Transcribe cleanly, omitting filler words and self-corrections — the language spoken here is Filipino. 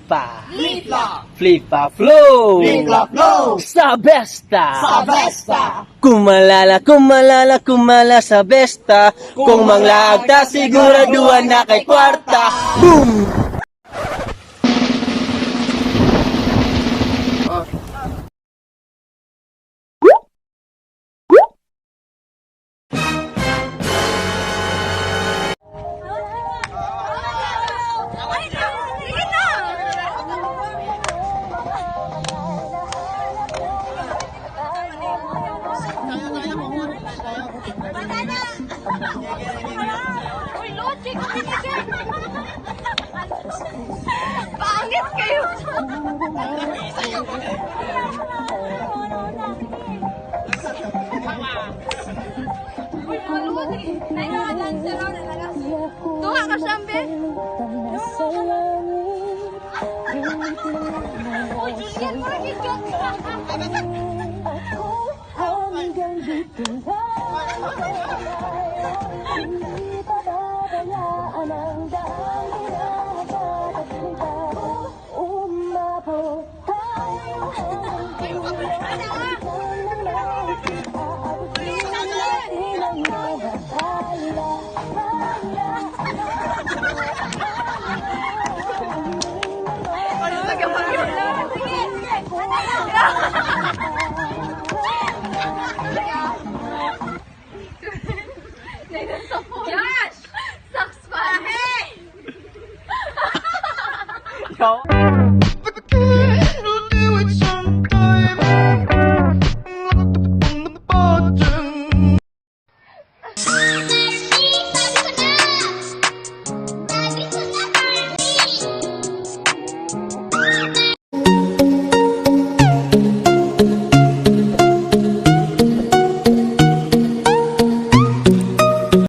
Flipa, Flipa, Flipa Flow, Flipa Flow, sa Besta, sa Besta. Kumala sa Besta. Kung manglaag ta, siguraduhan na kay kwarta. Boom! Uy, logic! Pangit kayo! Uy, logic! Tuwa ka, Shambe! Uy, Julian, bakit ka? Hanggang dito hindi pababayaan ang daan hinahabad at kita umabot tayo hanggang dulo ng langit aabutin natin ang mga Josh! Sucks pa! Hey! Yo.